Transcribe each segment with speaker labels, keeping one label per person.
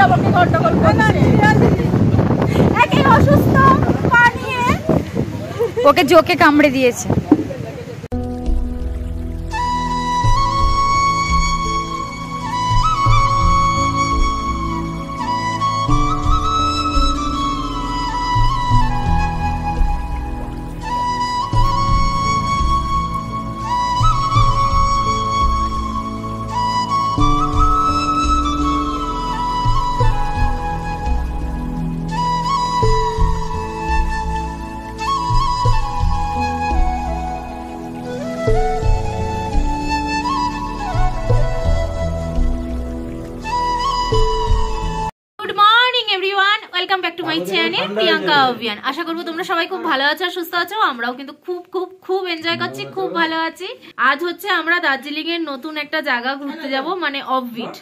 Speaker 1: আমাকে গন্ডগোল করছে। একে অসুস্থ পা নিয়ে ওকে জোকে কামড়ে দিয়েছে। আশা করবো তোমরা সবাই খুব ভালো আছো, সুস্থ আছো। আমরাও কিন্তু খুব খুব খুব এনজয় করছি, খুব ভালো আছি। আজ হচ্ছে আমরা দার্জিলিং এর নতুন একটা জায়গা ঘুরতে যাব, মানে অফবিট,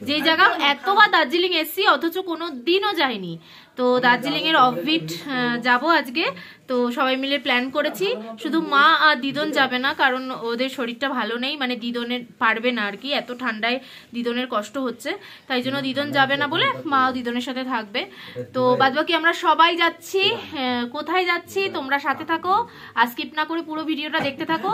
Speaker 1: যে জায়গা এতবার দার্জিলিং এসছি অথচ কোনো দিনও যাইনি। তো দার্জিলিং এর অফবিট যাব আজকে। তো সবাই মিলে প্ল্যান করেছি। শুধু মা আর দিদন যাবে না, কারণ ওদের শরীরটা ভালো নেই, মানে দিদনের পারবে না আর কি, এত ঠান্ডায় দিদনের কষ্ট হচ্ছে, তাই জন্য দিদন যাবে না বলে মাও দিদনের সাথে থাকবে। তো বাদবাকি আমরা সবাই যাচ্ছি। কোথায় যাচ্ছি তোমরা সাথে থাকো, আর স্কিপ না করে পুরো ভিডিওটা দেখতে থাকো,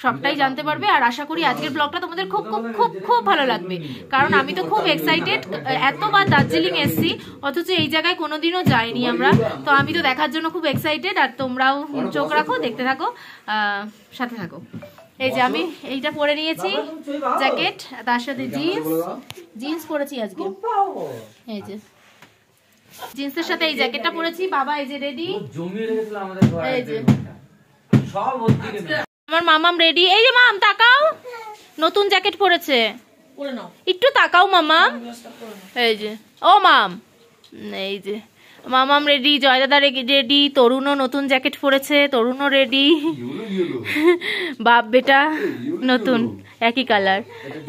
Speaker 1: সবটাই জানতে পারবে। আর আশা করি আজকের ব্লগটা তোমাদের খুব খুব খুব খুব ভালো লাগবে, কারণ আমি তো খুব এক্সাইটেড। এতবার দার্জিলিং এসছি অথচ এই জায়গায় কোনোদিনও যাইনি আমরা, তো আমি তো দেখার জন্য খুব এক্সাইটেড। আর তোমরাও চোখ রাখো, দেখতে থাকো, সাথে থাকো। এই যে আমি এইটা পরে নিয়েছি জ্যাকেট, তার সাথে জিন্স পরেছি আজকে। এই যে জিন্সের সাথে এই জ্যাকেটটা পরেছি। বাবা এই যে রেডি, এই যে আমার মামাম রেডি। এই যে মাম তাকাও, নতুন জ্যাকেট পরেছে, একটু তাকাও মামাম। এই যে ও মাম, এই যে মামাম রেডি, জয় দাদা রেডি, তরুণও নতুন জ্যাকেট পরেছে, তরুণও রেডি। বাপ বেটা নতুন একই কালার।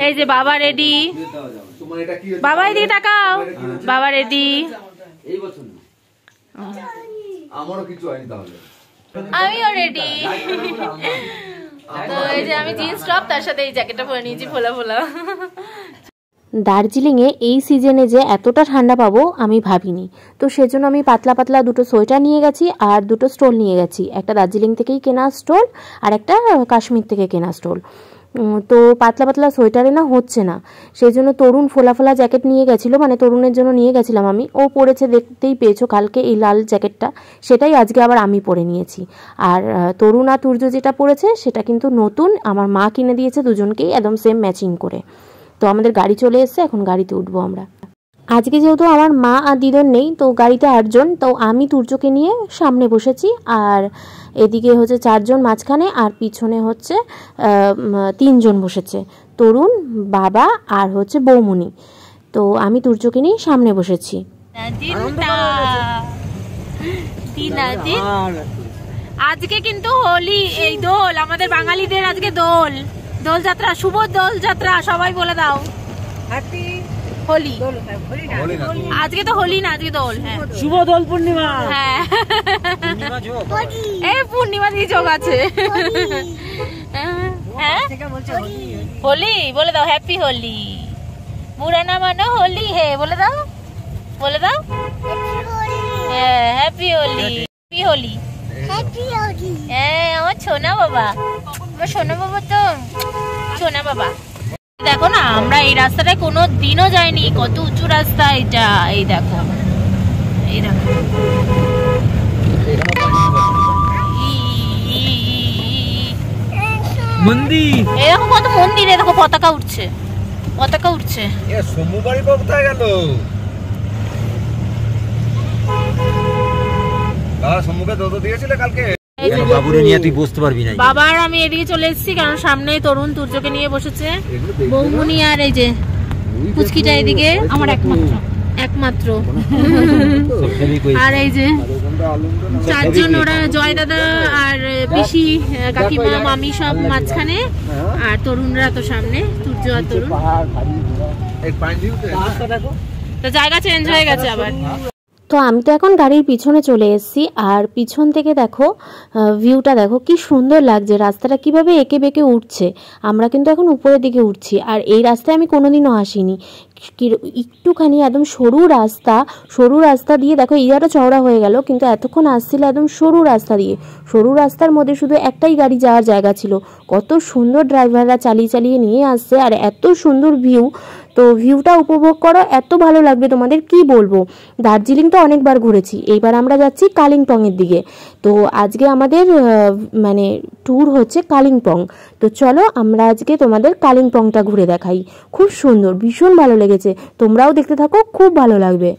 Speaker 1: এই যে বাবা রেডি, বাবা এদিকে তাকাও, বাবা রেডি। আমিও রেডি। তো এই যে আমি জিন্স টপ, তার সাথে এই জ্যাকেটটা পরে নিয়েছি ফোলা ফোলা।
Speaker 2: দার্জিলিংয়ে এই সিজনে যে এতটা ঠান্ডা পাবো আমি ভাবিনি, তো সেজন্য আমি পাতলা পাতলা দুটো সোয়েটার নিয়ে গেছি আর দুটো স্টোল নিয়ে গেছি। একটা দার্জিলিং থেকেই কেনা স্টোল আর একটা কাশ্মীর থেকে কেনা স্টোল। তো পাতলা পাতলা সোয়েটারে না হচ্ছে না, সেই জন্য তরুণ ফোলা ফোলা জ্যাকেট নিয়ে গেছিলো, মানে তরুণের জন্য নিয়ে গেছিলাম আমি। ও পরেছে, দেখতেই পেয়েছো কালকে এই লাল জ্যাকেটটা, সেটাই আজকে আবার আমি পরে নিয়েছি। আর তরুণ আর তুর্য যেটা পরেছে সেটা কিন্তু নতুন, আমার মা কিনে দিয়েছে দুজনকেই একদম সেম ম্যাচিং করে। তো আমাদের গাড়ি চলে এসছে, এখন গাড়িতে উঠবো আমরা। আজকে যেহেতু আমার মা আর দিদন নেই, তো গাড়িতে 8 জন, তো আমি তুর্যকে নিয়ে সামনে বসেছি, আর এদিকে হচ্ছে 4 জন মাঝখানে, আর পিছনে হচ্ছে 3 জন বসেছে, তরুণ, বাবা আর হচ্ছে বৌমনি। তো আমি তুর্যকে নিয়ে সামনে বসেছি।
Speaker 1: আজকে কিন্তু হোলি, এই দোল, আমাদের বাঙালিদের আজকে দোল, দোল যাত্রা, শুভ দোল যাত্রা, সবাই বলে দাও হ্যাপি হোলি। আজকে তো হোলি না, আজকে দোল। হ্যাঁ,
Speaker 3: শুভ দোল পূর্ণিমা।
Speaker 1: হ্যাঁ, এই পূর্ণিমা দিয়ে যোগ আছে। হোলি বলে দাও, হ্যাপি হোলি। বুড়া না মানো হোলি হে, বলে দাও, বলে দাও happy Holi, happy Holi, happy Holi. হ্যাঁ, আমার সোনা বাবা, আমার সোনা বাবা, তো সোনা বাবা। দেখো না, আমরা এই রাস্তাটায় কোনো দিনও যাইনি, কত উঁচু রাস্তা এটা। এই দেখো, এই দেখো,
Speaker 3: মন্দির,
Speaker 1: এই দেখো কত মন্দির, এই দেখো পতাকা উঠছে, পতাকা উঠছে।
Speaker 3: সমুবাড়ি কোথায় গেল? সম্মুখে দৌড় দিয়েছিলে কালকে। বাবুরে নিয়ে তুই বসতে পারবি না।
Speaker 1: বাবার আমি এদিকে চলে এসেছি, কারণ সামনে তরুণ তুর্যকে নিয়ে বসেছে, বৌমনি আর এই যে পুচকিটা এদিকে, আমার একমাত্র। আর এই যে 4 জন, ওরা জয় দাদা আর পিসি, কাকিমা, মামি সব মাঝখানে, আর তরুণরা তো সামনে, তুর্য আর তরুণ। তো জায়গা চেঞ্জ হয়ে গেছে আবার।
Speaker 2: তো আমি তো এখন গাড়ির পিছনে চলে এসেছি, আর পিছন থেকে দেখো ভিউটা দেখো কি সুন্দর লাগছে, রাস্তাটা কিভাবে এঁকে বেঁকে উঠছে। আমরা কিন্তু এখন উপরের দিকে উঠছি, আর এই রাস্তায় আমি কোনোদিনও আসিনি। একটুখানি একদম সরু রাস্তা দিয়ে দেখো ইয়াটা চওড়া হয়ে গেল, কিন্তু এতক্ষণ আসছিল একদম সরু রাস্তা দিয়ে। সরু রাস্তার মধ্যে শুধু একটাই গাড়ি যাওয়ার জায়গা ছিল। কত সুন্দর ড্রাইভাররা চালিয়ে চালিয়ে নিয়ে আসছে, আর এত সুন্দর ভিউ। তো ভিউটা উপভোগ করো, এত ভালো লাগবে তোমাদের কি বলবো। দার্জিলিং তো অনেকবার ঘুরেছি, এইবার আমরা যাচ্ছি কালিম্পংয়ের দিকে। তো আজকে আমাদের মানে ট্যুর হচ্ছে কালিম্পং। তো চলো আমরা আজকে তোমাদের কালিম্পংটা ঘুরে দেখাই। খুব সুন্দর, ভীষণ ভালো লেগেছে, তোমরাও দেখতে থাকো, খুব ভালো লাগবে।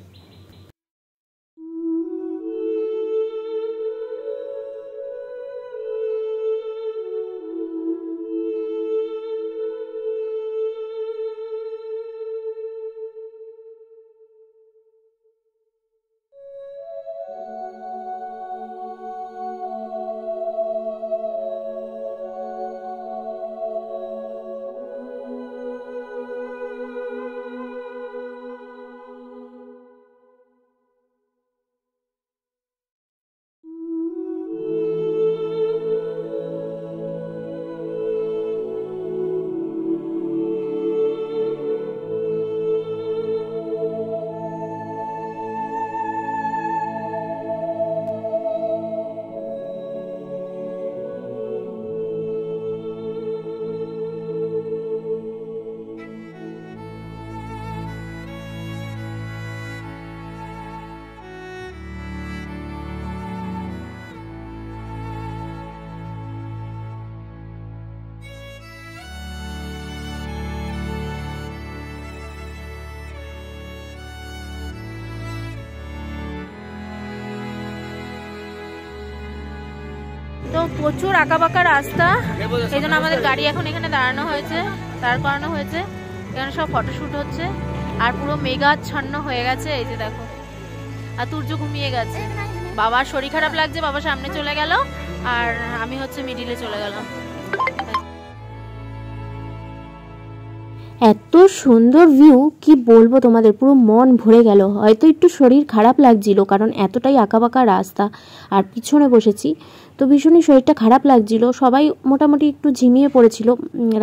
Speaker 2: তো প্রচুর আঁকাবাঁকা রাস্তা, এই জন্য আমাদের গাড়ি এখন এখানে দাঁড় করানো হয়েছে। এখানে সব ফটোশুট হচ্ছে, আর পুরো মেঘাচ্ছন্ন হয়ে গেছে। এই যে দেখো, আর সূর্য ঘুমিয়ে গেছে। বাবার শরীর খারাপ লাগছে, বাবা সামনে চলে গেল, আর আমি হচ্ছে মিডিলে চলে গেলাম। এত সুন্দর ভিউ কি বলবো তোমাদের, পুরো মন ভরে গেল। হয়তো একটু শরীর খারাপ লাগছিল, কারণ এতটাই আঁকাবাঁকা রাস্তা, আর পিছনে বসেছি তো ভীষণই শরীরটা খারাপ লাগছিল। সবাই মোটামুটি একটু ঝিমিয়ে পড়েছিল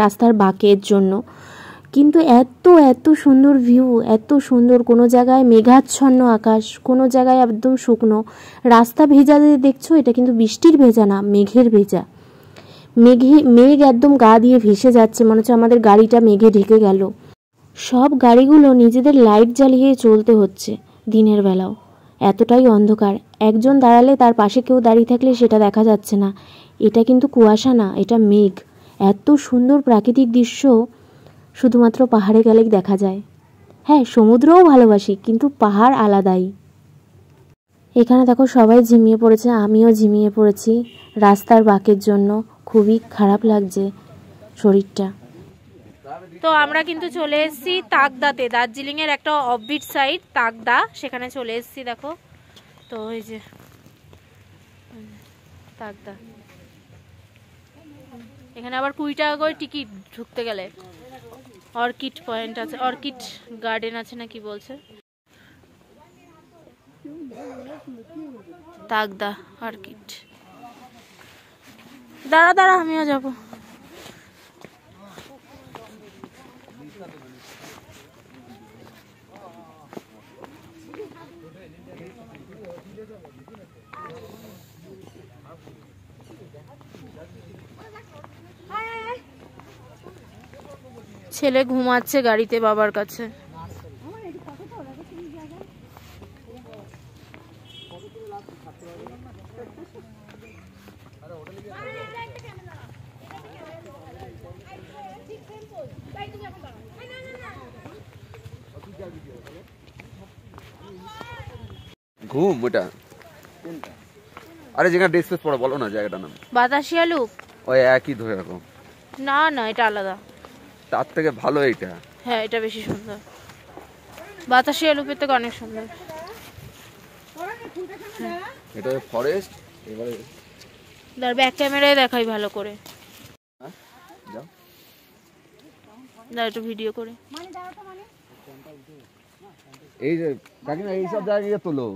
Speaker 2: রাস্তার বাঁকের জন্য, কিন্তু এত সুন্দর ভিউ, এত সুন্দর। কোনো জায়গায় মেঘাচ্ছন্ন আকাশ, কোনো জায়গায় একদম শুকনো রাস্তা। ভেজা দেখছো, এটা কিন্তু বৃষ্টির ভেজা না, মেঘের ভেজা। মেঘ একদম গা দিয়ে ভেসে যাচ্ছে, মনে হচ্ছে আমাদের গাড়িটা মেঘে ঢেকে গেল। সব গাড়িগুলো নিজেদের লাইট জ্বালিয়ে চলতে হচ্ছে দিনের বেলাও, এতটাই অন্ধকার। একজন দাঁড়ালে তার পাশে কেউ দাঁড়িয়ে থাকলে সেটা দেখা যাচ্ছে না। এটা কিন্তু কুয়াশা না, এটা মেঘ। এত সুন্দর প্রাকৃতিক দৃশ্য শুধুমাত্র পাহাড়ে গেলেই দেখা যায়। হ্যাঁ, সমুদ্রও ভালোবাসি, কিন্তু পাহাড় আলাদাই। এখানে দেখো সবাই ঝিমিয়ে পড়েছে, আমিও ঝিমিয়ে পড়েছি রাস্তার বাঁকের জন্য। খুবই খারাপ লাগছে শরীরটা। তো আমরা কিন্তু চলে এসেছি তাকদাতে, দার্জিলিং এর একটা অফবিট সাইড তাকদা, সেখানে চলে এসেছি দেখো। তো এই যে তাকদা, এখানে আবার 20 টাকা করে টিকিট ঢুকতে গেলে। অর্কিড পয়েন্ট আছে, অর্কিড গার্ডেন আছে না কি বলছে, তাকদা অর্কিড। দাঁড়া আমিও যাবো। ছেলে ঘুমাচ্ছে গাড়িতে বাবার কাছে।
Speaker 4: ঘুম ওটা, আরে যেখানে ড্রেস ফেস পরা, বলো না জায়গাটার নাম।
Speaker 1: বাতাসিয়া লুপ।
Speaker 4: ওই একই ধরে রাখো।
Speaker 1: না এটা আলাদা,
Speaker 4: তার থেকে ভালো এইটা।
Speaker 1: হ্যাঁ এটা বেশি সুন্দর, বাতাসিয়া লুপের থেকে অনেক সুন্দর।
Speaker 4: এটা ফরেস্ট। এবারে
Speaker 1: দাঁড় ব্যাক ক্যামেরায় দেখাই ভালো করে,
Speaker 4: যাও
Speaker 1: দাঁড় একটু ভিডিও করে।
Speaker 4: এই যে কাকিনা এইসব জায়গায় তোলো।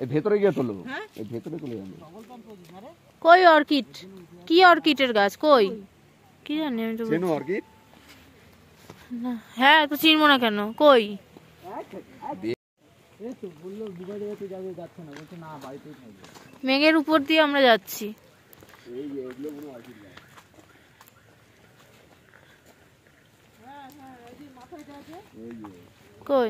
Speaker 4: এই ভেতরে গিয়ে তোলো, এই ভেতরে তুলে যাবে।
Speaker 1: কই অর্কিড? কি অর্কিডের গাছ কই? কি জানি আমি তো।
Speaker 4: চেনো অর্কিড?
Speaker 1: হ্যাঁ তো চিনবো না কেন? কই? মেঘের উপর দিয়ে আমরা যাচ্ছি। কই?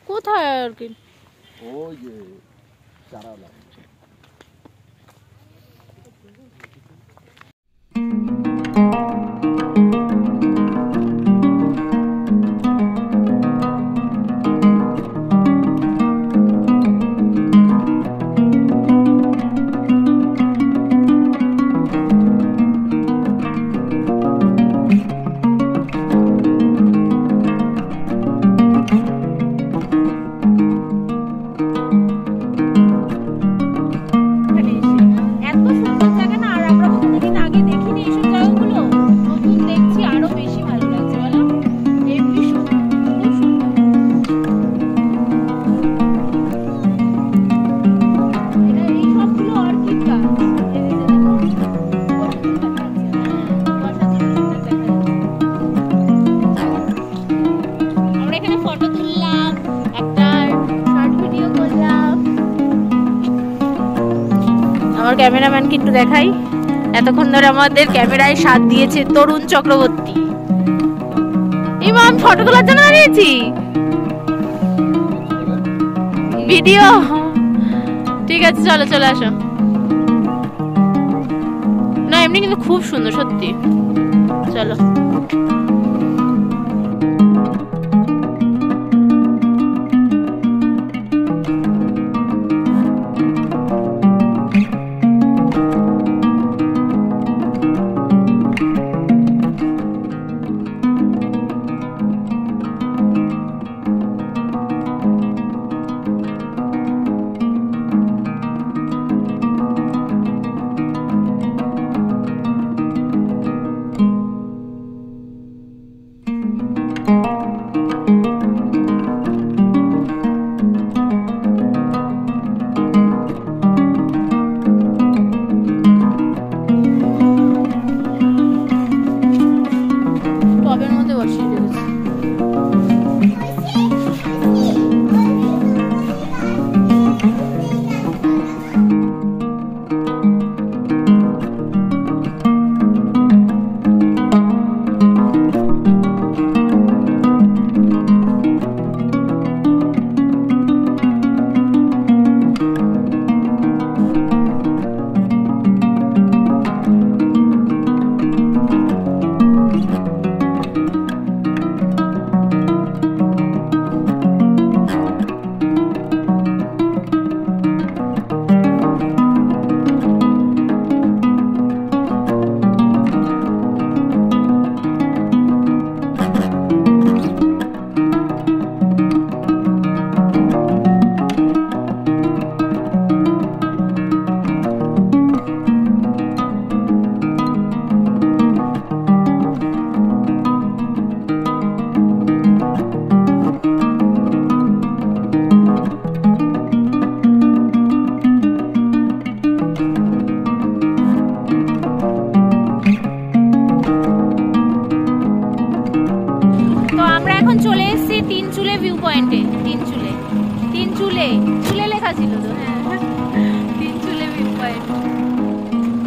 Speaker 1: কোথায় আর কি?
Speaker 4: ওই যে চারালা।
Speaker 1: ক্যামেরাম্যানকে একটু দেখাই, এতক্ষণ ধরে আমাদের ক্যামেরায় সাথ দিয়েছে তরুণ চক্রবর্তী। ইমাম ফটো তোলার জন্য দাঁড়িয়েছি, ভিডিও। ঠিক আছে চলো চলে আসো। না এমনি কিন্তু খুব সুন্দর সত্যি, চলো।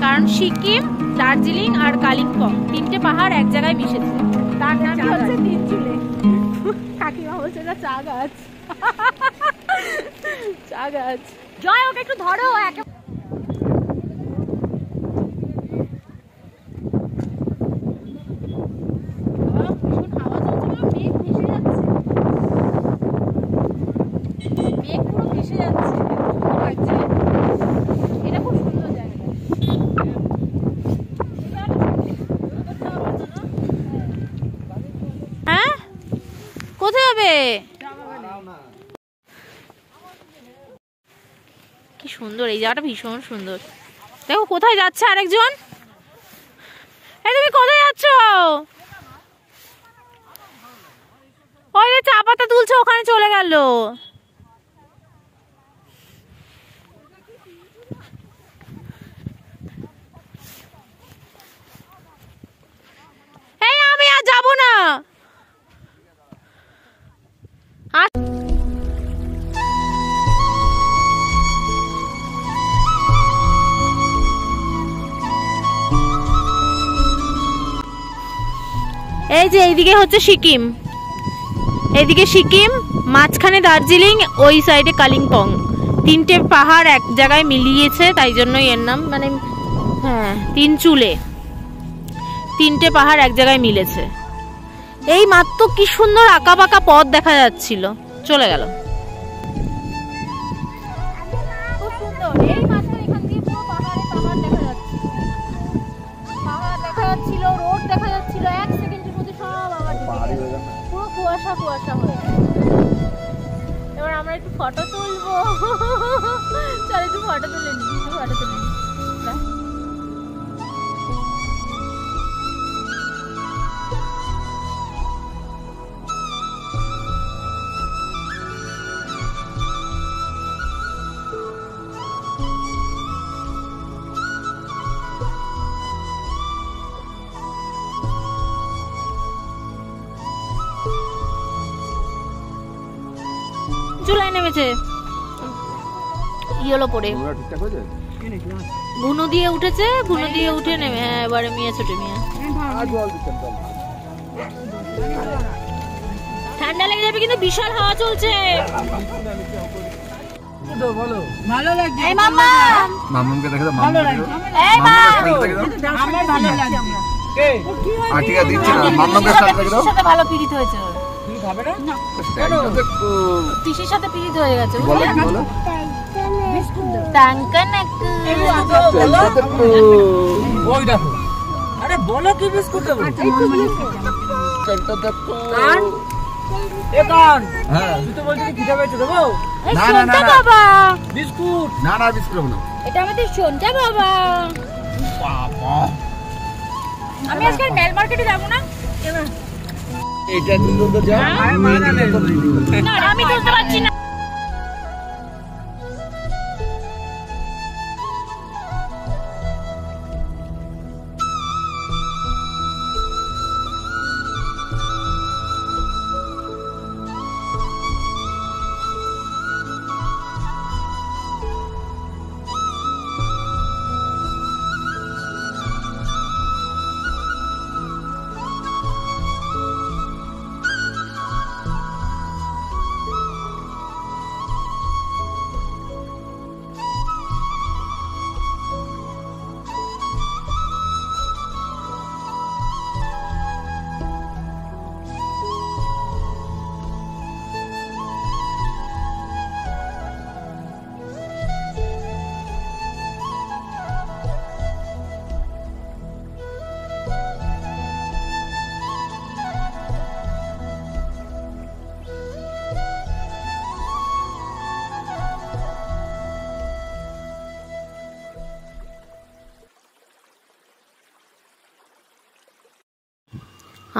Speaker 1: কারণ সিকিম, দার্জিলিং আর কালিম্পং তিনটে পাহাড় এক জায়গায় মিশেছে, তার নাম হচ্ছে তিনচুলে। কাকিমা বলছে না চা গাছ, চা গাছ। জয় ওকে একটু ধরো। কি সুন্দর এই জায়গাটা, ভীষণ সুন্দর। দেখো কোথায় যাচ্ছে আরেকজন। এই তুমি কোথায় যাচ্ছ? ওই যে চা পাতা তুলছে ওখানে চলে গেল। এই আমি আর যাবো না। এই যে এইদিকে হচ্ছে সিকিম, এইদিকে সিকিম, মাঝখানে দার্জিলিং, ওই সাইডে কালিম্পং। তিনটে পাহাড় এক জায়গায় মিলিয়েছে, তাই জন্যই এর নাম, মানে হ্যাঁ তিন চুলে তিনটে পাহাড় এক জায়গায় মিলেছে। এই মাত্র কি সুন্দর আঁকা বাঁকা পথ দেখা যাচ্ছিল, চলে গেল। খুব সুন্দর। এই মাঝখানে এখান দিয়ে পুরো পাহাড়ে পাহাড় দেখা যাচ্ছে, পাহাড় দেখা যাচ্ছিল, রোড দেখা যাচ্ছিল, এক সেকেন্ডের মধ্যে সব আবার পুরো কুয়াশা কুয়াশা হয়ে গেল। এবার আমরা একটু ফটো তুলবো। চল একটু ফটো তুলে নিই, একটু ফটো তুলে নিই। চুলায় নেমেছে ইয়েলো পরে, বুনো দিয়ে উঠেছে, বুনো দিয়ে উঠে নেমে। হ্যাঁ এবারে মিয়া ছোটে মিয়া। ঠান্ডা লেগে যাবে কিন্তু বিশাল হাওয়া চলছে। ভালো লাগছে। এই মাম্মা,
Speaker 4: মামুনকে দেখে দাও, মামুনকে দেখে দাও। এই মা, আমার ভালো লাগছে। আমরা কে আটিকা দিচ্ছে না, মামুনকে সাথে দেখে দাও।
Speaker 1: সাথে ভালো পিরিত হয়েছে।
Speaker 4: তুই খাবে না? না।
Speaker 1: পিসির সাথে পিরিত হয়ে গেছে।
Speaker 4: বলো কি বলো?
Speaker 1: টাঙ্কানাক।
Speaker 3: ওই দেখো। আরে বলো কি বিস্কুট দেবো?
Speaker 4: চলতে দেখো।
Speaker 3: এ কান। হ্যাঁ। তুই তো বলছিস কি খাবে দেবো?
Speaker 4: না না না
Speaker 1: বাবা।
Speaker 3: বিস্কুট।
Speaker 4: না না বিস্কুট না।
Speaker 1: এটা আমাদের সোনটা বাবা।
Speaker 4: বাবা।
Speaker 1: আমি আজকে মেল মার্কেটে যাব না?
Speaker 4: এটা তুই তো যা।
Speaker 1: না আমি তুলতে পারছি না।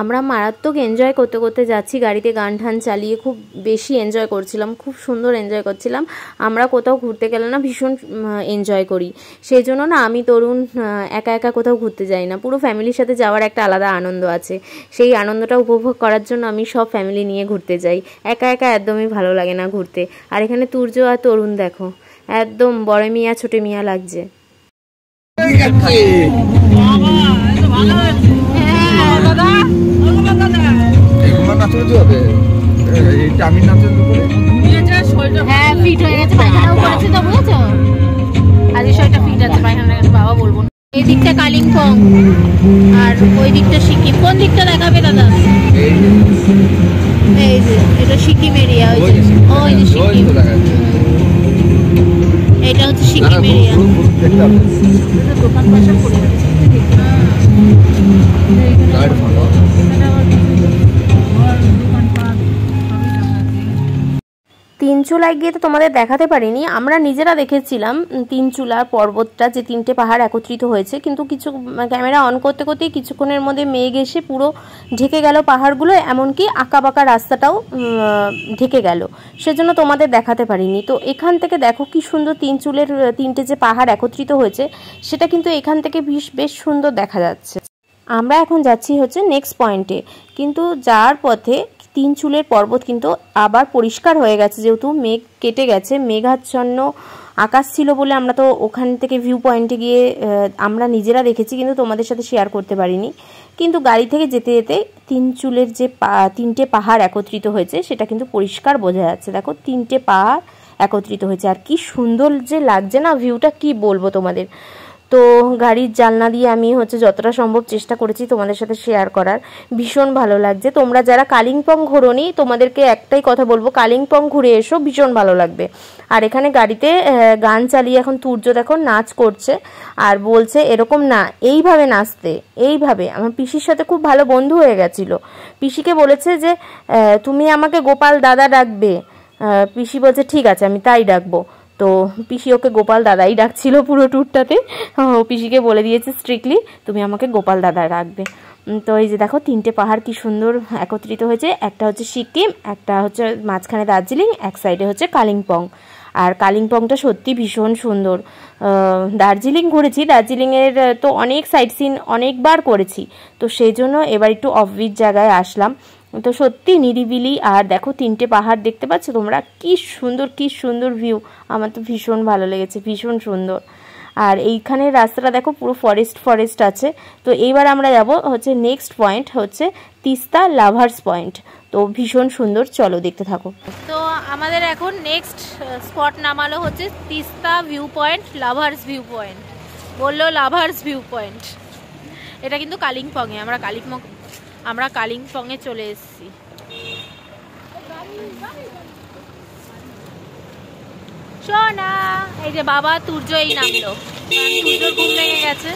Speaker 2: আমরা মারাত্মক এনজয় করতে করতে যাচ্ছি, গাড়িতে গান ঠান চালিয়ে খুব বেশি এনজয় করছিলাম, খুব সুন্দর এনজয় করছিলাম। আমরা কোথাও ঘুরতে গেলে না ভীষণ এনজয় করি, সেই জন্য না আমি তরুণ একা একা কোথাও ঘুরতে যাই না, পুরো ফ্যামিলির সাথে যাওয়ার একটা আলাদা আনন্দ আছে। সেই আনন্দটা উপভোগ করার জন্য আমি সব ফ্যামিলি নিয়ে ঘুরতে যাই, একা একা একদমই ভালো লাগে না ঘুরতে। আর এখানে তুর্য আর তরুণ দেখো একদম বড় মিয়া ছোট মিয়া লাগছে।
Speaker 1: বাবা বলবো এই দিকটা কালিম্পং আর ওই দিকটা সিকিম। কোন দিকটা দেখাবে দাদা? এই যে এটা সিকিম এরিয়া, ওই যে সিকিম, এটা হচ্ছে সিকিম এরিয়া। দোকান পয়সা পড়ে গেছে।
Speaker 2: তিনচুলায় গিয়ে তো তোমাদের দেখাতে পারিনি, আমরা নিজেরা দেখেছিলাম তিনচুলার পর্বতটা যে 3টে পাহাড় একত্রিত হয়েছে, কিন্তু কিছু ক্যামেরা অন করতে করতেই কিছুক্ষণের মধ্যে মেঘ এসে পুরো ঢেকে গেল পাহাড়গুলো, এমনকি আঁকাবাঁকা রাস্তাটাও ঢেকে গেল, সেজন্য তোমাদের দেখাতে পারিনি। তো এখান থেকে দেখো কি সুন্দর তিনচুলের 3টে যে পাহাড় একত্রিত হয়েছে সেটা কিন্তু এখান থেকে বেশ সুন্দর দেখা যাচ্ছে। আমরা এখন যাচ্ছি হচ্ছে নেক্সট পয়েন্টে, কিন্তু যাওয়ার পথে তিনচুলের পর্বত কিন্তু আবার পরিষ্কার হয়ে গেছে, যেহেতু মেঘ কেটে গেছে, মেঘাচ্ছন্ন আকাশ ছিল বলে আমরা তো ওখান থেকে ভিউ পয়েন্টে গিয়ে আমরা নিজেরা দেখেছি, কিন্তু তোমাদের সাথে শেয়ার করতে পারিনি। কিন্তু গাড়ি থেকে যেতে যেতে তিনচুলের যে 3টে পাহাড় একত্রিত হয়েছে সেটা কিন্তু পরিষ্কার বোঝা যাচ্ছে। দেখো 3টে পাহাড় একত্রিত হয়েছে, আর কি সুন্দর যে লাগছে না ভিউটা, কি বলবো তোমাদের। তো গাড়ির জানলা দিয়ে আমি হচ্ছে যতটা সম্ভব চেষ্টা করেছি তোমাদের সাথে শেয়ার করার, ভীষণ ভালো লাগছে। তোমরা যারা কালিম্পং ঘোরোনি তোমাদেরকে একটাই কথা বলবো, কালিম্পং ঘুরে এসো, ভীষণ ভালো লাগবে। আর এখানে গাড়িতে গান চালিয়ে এখন তুর্য দেখো নাচ করছে, আর বলছে এরকম না, এইভাবে নাচতে, এইভাবে। আমার পিসির সাথে খুব ভালো বন্ধু হয়ে গেছিলো, পিসিকে বলেছে যে তুমি আমাকে গোপাল দাদা ডাকবে, পিসি বলছে ঠিক আছে আমি তাই ডাকবো। তো পিসি ওকে গোপাল দাদাই ডাকছিল পুরো ট্যুরটাতে, পিসিকে বলে দিয়েছে স্ট্রিক্টলি তুমি আমাকে গোপাল দাদা ডাকবে। তো এই যে দেখো 3টে পাহাড় কি সুন্দর একত্রিত হয়েছে, একটা হচ্ছে সিকিম, একটা হচ্ছে মাঝখানে দার্জিলিং, এক সাইডে হচ্ছে কালিম্পং। আর কালিম্পংটা সত্যি ভীষণ সুন্দর। দার্জিলিং ঘুরেছি, দার্জিলিংয়ের তো অনেক সাইট সিন অনেকবার করেছি, তো সেই জন্য এবার একটু অফবিট জায়গায় আসলাম। তো সত্যি নিরিবিলি, আর দেখো 3টে পাহাড় দেখতে পাচ্ছ তোমরা, কি সুন্দর ভিউ, আমার তো ভীষণ ভালো লেগেছে, ভীষণ সুন্দর। আর এইখানে রাস্তাটা দেখো পুরো ফরেস্ট আছে। তো এইবার আমরা যাব হচ্ছে নেক্সট পয়েন্ট হচ্ছে তিস্তা লাভার্স পয়েন্ট, তো ভীষণ সুন্দর, চলো দেখতে থাকো।
Speaker 1: তো আমাদের এখন নেক্সট স্পট নামালো হচ্ছে Teesta view point, lovers view point, বললো লাভার্স ভিউ পয়েন্ট। এটা কিন্তু কালিম্পংয়ে, আমরা কালিম্পংয়ে চলে এসেছি। সোনা, এই যে বাবা তুর্য এই নামলো, তুর্যর ঘুম লেগে গেছে।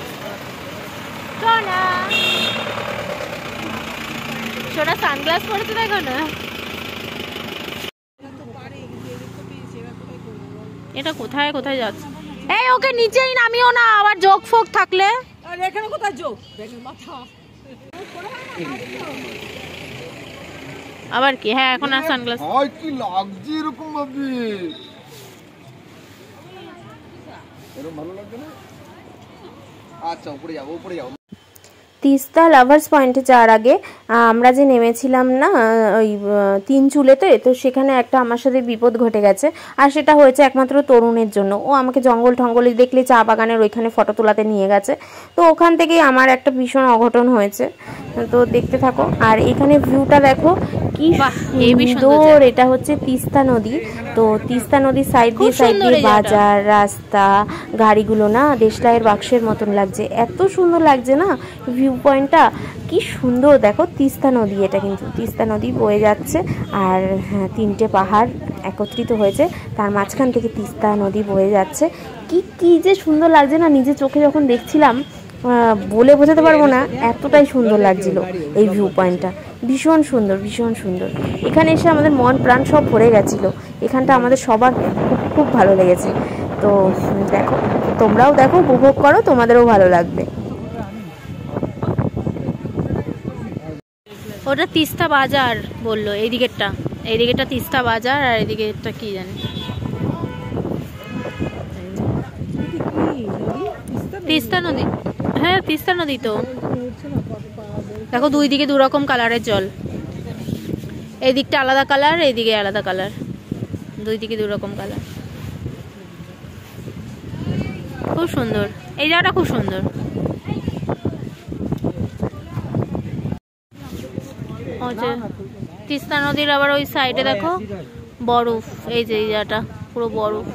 Speaker 1: সোনা সোনা সানগ্লাস পরেছে দেখো না, এটা কোথায় কোথায় যাচ্ছে। এই ওকে নিচেই নামিও না, আবার যোগ ফোক থাকলে।
Speaker 5: এখানে কোথায় যোগ, মাথা
Speaker 1: আবার কি, হ্যাঁ এখন আর সানগ্লাস।
Speaker 4: হয় কি লাগছে এরকম ভাবে, এরকম ভালো লাগছে না। আচ্ছা উপরে যাও।
Speaker 2: তিস্তা লাভার্স পয়েন্টে যাওয়ার আগে আমরা যে নেমেছিলাম না ওই তিনচুলেতে, তো সেখানে একটা আমার সাথে বিপদ ঘটে গেছে, আর সেটা হয়েছে একমাত্র তরুণের জন্য। ও আমাকে জঙ্গল টঙ্গলে দেখলে চা বাগানের ওইখানে ফটো তোলাতে নিয়ে গেছে, তো ওখান থেকেই আমার একটা ভীষণ অঘটন হয়েছে। তো দেখতে থাকো, আর এখানে ভিউটা দেখো কি সুন্দর। এটা হচ্ছে তিস্তা নদী, তো তিস্তা নদীর সাইড দিয়ে বাজার, রাস্তা, গাড়িগুলো না দেশলাইয়ের বাক্সের মতন লাগছে, এত সুন্দর লাগছে না ভিউ পয়েন্টটা, কি সুন্দর। দেখো তিস্তা নদী, এটা কিন্তু তিস্তা নদী বয়ে যাচ্ছে, আর 3টে পাহাড় একত্রিত হয়েছে, তার মাঝখান থেকে তিস্তা নদী বয়ে যাচ্ছে, কি যে সুন্দর লাগছে না, নিজে চোখে যখন দেখছিলাম বলে বোঝাতে পারবো না, এতটাই সুন্দর লাগছিল এই ভিউ পয়েন্টটা, ভীষণ সুন্দর। এখানে এসে আমাদের মন প্রাণ সব ভরে গেছিলো, এখানটা আমাদের সবার খুব ভালো লেগেছে। তো দেখো, তোমরাও দেখো, উপভোগ করো, তোমাদেরও ভালো লাগবে।
Speaker 1: ওটা তিস্তা বাজার বললো, এইদিকেরটা তিস্তা বাজার, আর এইদিকেরটা কি জানি, তিস্তা নদী। হ্যাঁ তিস্তা নদী তো, দেখো দুই দিকে দুরকম কালারের জল, এই দিকটা আলাদা কালার, এইদিকে আলাদা কালার, দুই দিকে দুরকম কালার, খুব সুন্দর, এই জায়গাটা খুব সুন্দর। তিস্তা নদীর আবার ওই সাইডে দেখো বরফ, এই যে এই জায়গাটা পুরো বরফ,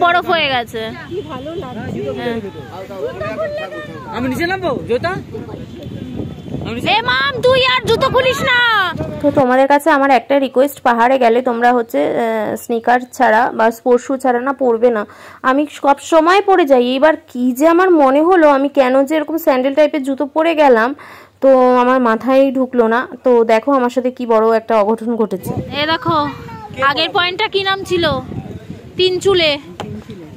Speaker 1: বরফ হয়ে গেছে।
Speaker 5: আমি নিচে নামবো, জোতা
Speaker 1: এ মাম তুই আর জুতো খুলিস না।
Speaker 2: তো তোমাদের কাছে আমার একটা রিকোয়েস্ট, পাহাড়ে গেলে তোমরা হচ্ছে স্নিকার ছাড়া বা স্পোর্টস শু ছাড়া না পরবে না। আমি সব সময় পরে যাই, এবার কি যে আমার মনে হলো আমি কেন যে এরকম স্যান্ডেল টাইপের জুতো পরে গেলাম, তো আমার মাথায় ঢুকলো না। তো দেখো আমার সাথে কি বড় একটা অঘটন ঘটেছে।
Speaker 1: এ দেখো আগের পয়েন্টটা কি নাম ছিল,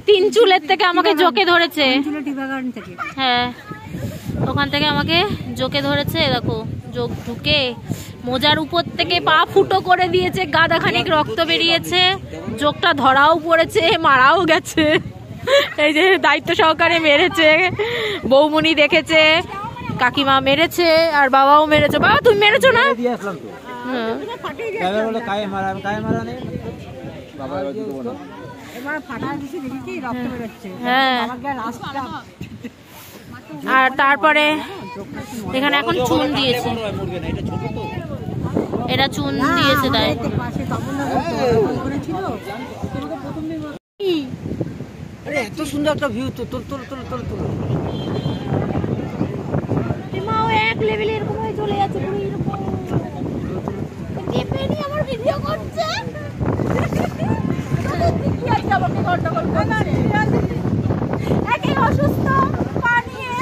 Speaker 1: তিন চুলের থেকে আমাকে জোকে ধরেছে। হ্যাঁ ওখান থেকে আমাকে জোকে ধরেছে, দেখো জোক ঢুকে মোজার উপর থেকে পা ফুটো করে দিয়েছে, গাদা খানিক রক্ত বেরিয়েছে, জোকটা ধরাও পড়েছে, মারাও গেছে। এই যে দায়িত্ব সহকারে মেরেছে, বৌমনি দেখেছে, কাকিমা মেরেছে আর বাবাও মেরেছে। বাবা তুমি মেরেছো না? হ্যাঁ আর তারপরে এখানে এখন চুন দিয়েছে, এটা চুন দিয়েছে তাই।
Speaker 5: এত সুন্দর একটা ভিউ তো, তোল তোল তোল তোল তোল।
Speaker 1: মাও এক লেভেলে এরকম হয়ে চলে যাচ্ছে পুরো এরকম। এপেনি আমার ভিডিও করছে। কি আছে আমাকে গন্ডগোল করছে। একে অসুস্থ পানিয়ে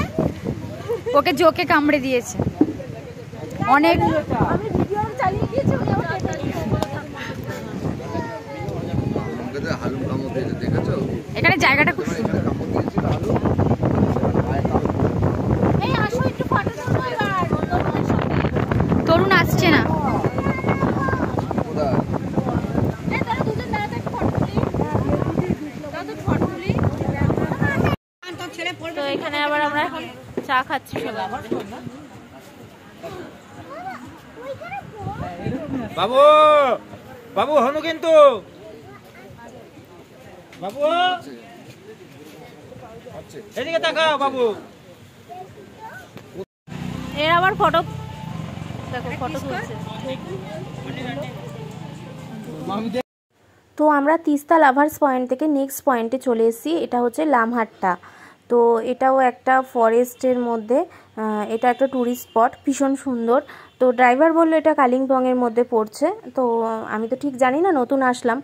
Speaker 6: ওকে জোকে কামড়ে দিয়েছে অনেক।
Speaker 1: আমি ভিডিও চালিয়ে দিয়েছি, উনি আমার
Speaker 6: এখানে জায়গাটা খুব সুন্দর।
Speaker 1: এই আসো একটু ফটো তুলবো এবার বন্ধুদের সাথে।
Speaker 6: তরুণ আসছে না।
Speaker 1: এই তারা দুজন দাঁড়াতে একটু ফটো তুলি। দাও তো ফটো তুলি। তো এখানে আবার আমরা এখন চা খাচ্ছি সবাই।
Speaker 3: বাবু বাবু হনু কিন্তু বাবু এদিকে তাকাও বাবু।
Speaker 1: এর আবার ফটো দেখো, ফটো তুলছে।
Speaker 2: তো আমরা তিস্তা লাভার্স পয়েন্ট থেকে নেক্সট পয়েন্টে চলে এসেছি, এটা হচ্ছে লামহাট্টা। তো এটাও একটা ফরেস্টের মধ্যে, এটা একটা ট্যুরিস্ট স্পট, ভীষণ সুন্দর। তো ড্রাইভার বললো এটা কালিম্পংয়ের মধ্যে পড়ছে, তো আমি তো ঠিক জানি না, নতুন আসলাম।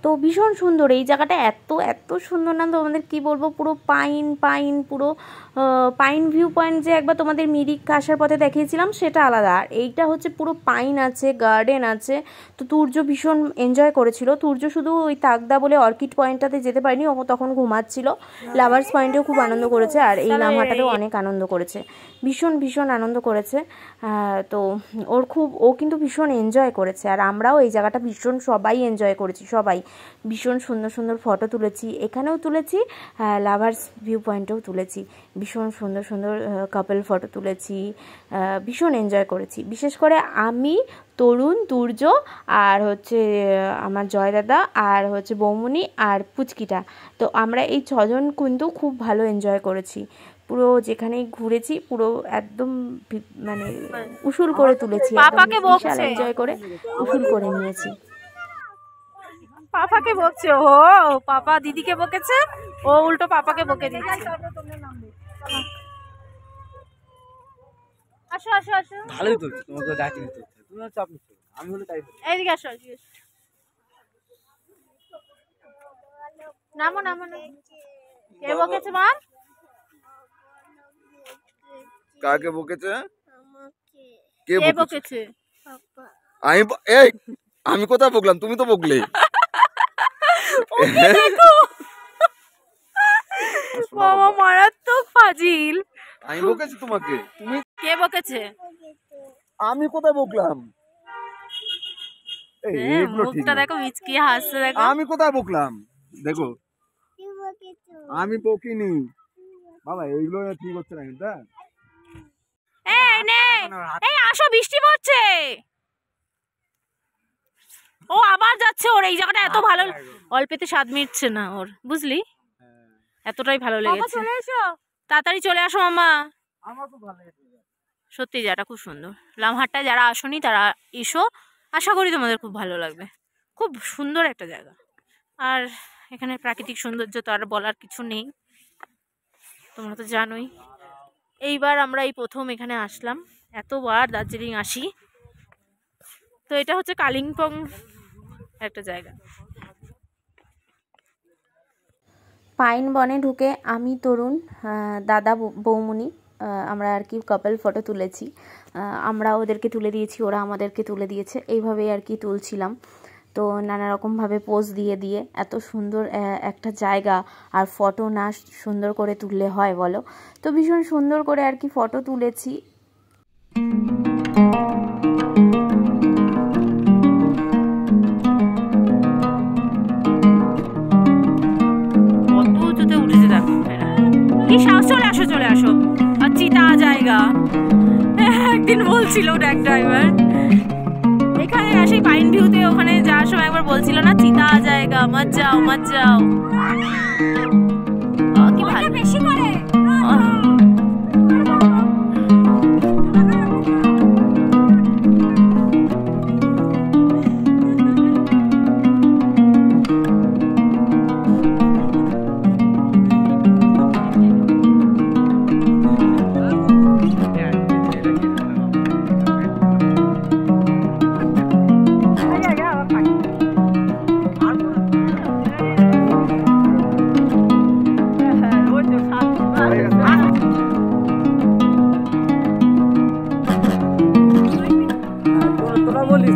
Speaker 2: তো ভীষণ সুন্দর এই জায়গাটা, এত এত সুন্দর না তোমাদের কি বলবো, পুরো পাইন পুরো পাইন ভিউ পয়েন্ট যে একবার তোমাদের মিরিক আসার পথে দেখিয়েছিলাম সেটা আলাদা, আর এইটা হচ্ছে পুরো পাইন আছে, গার্ডেন আছে। তো তুর্য ভীষণ এনজয় করেছিল। তুর্য শুধু ওই তাকদা বলে অর্কিড পয়েন্টটাতে যেতে পারেনি, ও তখন ঘুমাচ্ছিল। লাভার্স পয়েন্টেও খুব আনন্দ করেছে, আর এই লামহাটাতেও অনেক আনন্দ করেছে, ভীষণ আনন্দ করেছে। তো ও কিন্তু ভীষণ এনজয় করেছে, আর আমরাও এই জায়গাটা ভীষণ সবাই এনজয় করেছি, সবাই ভীষণ সুন্দর ফটো তুলেছি, এখানেও তুলেছি, লাভার্স ভিউ পয়েন্টেও তুলেছি, ভীষণ সুন্দর কাপল ফটো তুলেছি, ভীষণ এনজয় করেছি। বিশেষ করে আমি, তরুণ, তুর্য আর হচ্ছে আমার জয় দাদা আর হচ্ছে বৌমনি আর পুচকিটা, তো আমরা এই 6 জন কিন্তু খুব ভালো এনজয় করেছি। পুরো যেখানেই ঘুরেছি পুরো একদম মানে উসুল করে তুলেছি,
Speaker 1: পাপাকে
Speaker 2: বিশাল
Speaker 1: বকছে,
Speaker 2: এনজয় করে উসুল করে নিয়েছি।
Speaker 1: পাপাকে বকছে ও, পাপা দিদিকে বকেছে, ও উল্টো পাপাকে বকে দিচ্ছে। আসো আসো আসো,
Speaker 3: ভালোই তো তোমাকে গাছ নিতে তুমি চাপ নিচ্ছ, আমি হলে তাই বলি।
Speaker 1: এইদিকে আসো, নামো নামো। কে বকেছে মা?
Speaker 4: কাকে বকেছে? কে
Speaker 1: বকেছে?
Speaker 4: আমি কোথায় বকলাম? তুমি তো বকলে।
Speaker 1: বাবা মারাত্মক ফাজিল।
Speaker 4: আমি বকেছি তোমাকে? তুমি
Speaker 1: কে বকেছে?
Speaker 4: আমি কোথায় বকলাম?
Speaker 1: মুখটা দেখো, মিচকি হাসছে দেখো।
Speaker 4: আমি কোথায় বকলাম? দেখো আমি বকিনি বাবা, এইগুলো ঠিক হচ্ছে না কিন্তু।
Speaker 1: এই আসো, বৃষ্টি পড়ছে। ও আবার যাচ্ছে, ওর এই জায়গাটা এত ভালো, অল্পেতে স্বাদ মিটছে না ওর, বুঝলি, এতটাই ভালো লেগেছে। তাড়াতাড়ি চলে আসো মামা। সত্যি জায়গাটা খুব সুন্দর। লামহাট্টায় যারা আসোনি তারা এসো, আশা করি তোমাদের খুব ভালো লাগবে। খুব সুন্দর একটা জায়গা, আর এখানে প্রাকৃতিক সৌন্দর্য তো আর বলার কিছু নেই, তোমরা তো জানোই। এইবার আমরা এই প্রথম এখানে আসলাম, এতবার দার্জিলিং আসি। তো এটা হচ্ছে কালিম্পং একটা জায়গা।
Speaker 2: পাইন বনে ঢুকে আমি, তরুণ, দাদা, বৌমনি আমরা আর কি কাপল ফটো তুলেছি। আমরা ওদেরকে তুলে দিয়েছি, ওরা আমাদেরকে তুলে দিয়েছে, এইভাবেই আর কি তুলছিলাম। তো নানা রকমভাবে পোজ দিয়ে দিয়ে এত সুন্দর একটা জায়গা, আর ফটো না সুন্দর করে তুললে হয় বলো? তো ভীষণ সুন্দর করে আর কি ফটো তুলেছি।
Speaker 1: কত উঁচুতে উঠেছে দেখো, কি সাহস! চলে আসো চলে আসো। আর চিতা জায়গা, একদিন বলছিল ট্যাক ড্রাইভার এখানে আসি পাইন ভিউতে, ওখানে যাওয়ার সময় একবার বলছিল না চিতা জায়গা, মত যাও মত যাও। কি ভালো বেশি করে।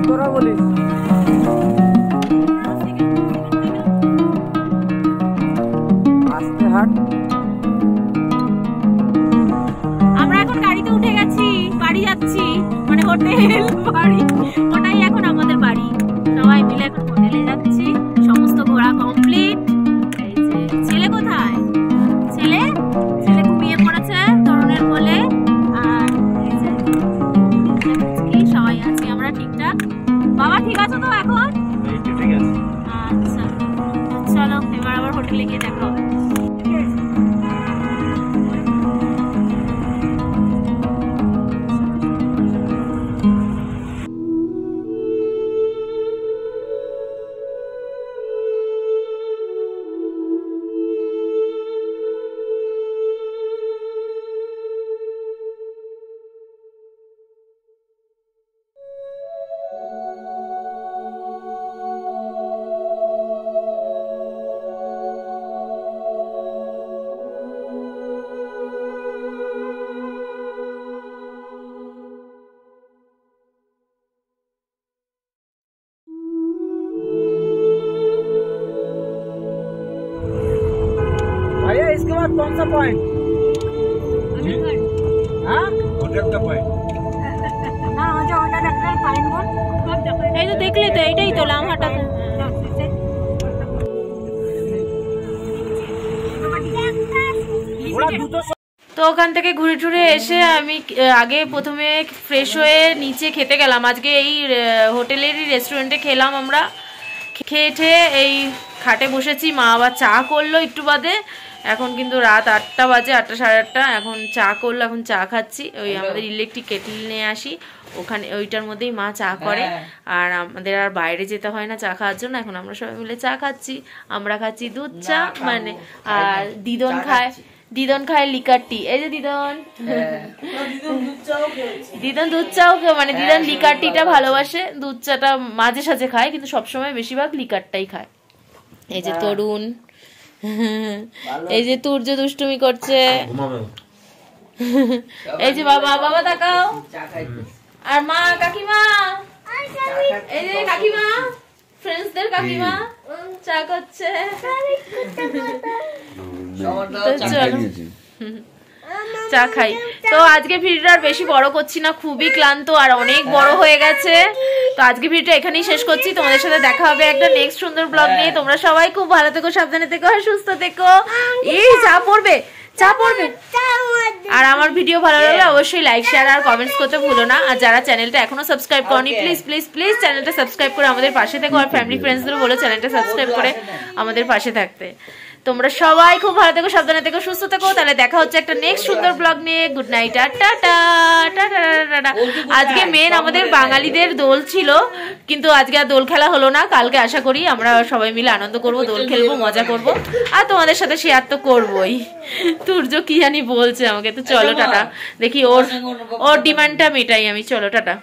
Speaker 5: তোরা বলিস আস্তে হাট।
Speaker 1: আমরা এখন গাড়িতে উঠে গেছি, বাড়ি যাচ্ছি, মানে হোটেল বাড়ি, ওটাই এখন আমাদের বাড়ি। সবাই মিলে এখন হোটেলে যাচ্ছি, সমস্ত ঘোরা কমপ্লিট। এই যে ছেলে কোথায়? ছেলে ছেলে ঘুমিয়ে পড়েছে তরুণের কোলে। আর এই যে সবাই আছি আমরা ঠিকঠাক। বাবা ঠিক আছে তো এখন?
Speaker 3: ঠিক আছে।
Speaker 1: আচ্ছা চলো এবার আবার হোটেলে গিয়ে দেখা হবে।
Speaker 5: भैया इसके बाद कौन सा पॉइंट? हाँ
Speaker 1: এই তো দেখলে তো, এইটাই তো লামহাটা। তো ওখান থেকে ঘুরে টুরে এসে আমি আগে প্রথমে ফ্রেশ হয়ে নিচে খেতে গেলাম। আজকে এই হোটেলেরই রেস্টুরেন্টে খেলাম আমরা। খেয়ে এই খাটে বসেছি, মা আবার চা করলো একটু বাদে। এখন কিন্তু রাত 8টা বাজে, 8টা সাড়ে 8টা। এখন চা করলো, এখন চা খাচ্ছি। ওই আমাদের ইলেকট্রিক কেটল নিয়ে আসি, ওখানে ওইটার মধ্যেই মা চা করে। আর আমাদের আর বাইরে যেতে হয় না চা খাওয়ার জন্য। এখন আমরা সবাই মিলে চা খাচ্ছি। আমরা খাচ্ছি দুধ চা, মানে, আর দিদন খায় লিকার টি। এই যে দিদন দুধ চাও, মানে দিদন লিকার টিটা ভালোবাসে, দুধ চাটা মাঝে সাঝে খায়, কিন্তু সবসময় বেশিরভাগ লিকারটাই খায়। এই যে তরুণ, এই যে তুর্য দুষ্টুমি করছে, এই যে বাবা তাকাও, আর মা কাকিমা, এই যে কাকিমা, ফ্রেন্ডসদের কাকিমা চা করছে। চা খাই। তো আজকে ভিডিওটা আর বেশি বড় করছি না, খুবই ক্লান্ত আর অনেক বড় হয়ে গেছে। তো আজকে ভিডিওটা এখানেই শেষ করছি। তোমাদের সাথে দেখা হবে একটা নেক্সট সুন্দর ব্লগ নিয়ে। তোমরা সবাই খুব ভালো থেকো, সাবধানে থেকো আর সুস্থ থেকো। এই চা পড়বে। আর আমার ভিডিও ভালো লাগলে অবশ্যই লাইক, শেয়ার আর কমেন্টস করতে ভুলো না। আর যারা চ্যানেলটা এখনো সাবস্ক্রাইব করনি, প্লিজ চ্যানেলটা সাবস্ক্রাইব করে আমাদের পাশে থেকো। আর ফ্যামিলি ফ্রেন্ডসদেরও বলো চ্যানেলটা সাবস্ক্রাইব করে আমাদের পাশে থাকতে। তোমরা সবাই খুব ভালো থেকো, সাবধানে থেকো, সুস্থ থেকো। তাহলে দেখা হচ্ছে একটা নেক্সট সুন্দর ব্লগ নিয়ে। Good night, tata tata. আজকে মেন আমাদের বাঙালিদের দোল ছিল, কিন্তু আজকে আর দোল খেলা হলো না। কালকে আশা করি আমরা সবাই মিলে আনন্দ করব, দোল খেলবো, মজা করব, আর তোমাদের সাথে শেয়ার তো করবোই। তুর্য কি জানি বলছে আমাকে, তো চলো টাটা, দেখি ওর ডিমান্ডটা মেটাই আমি। চলো টাটা।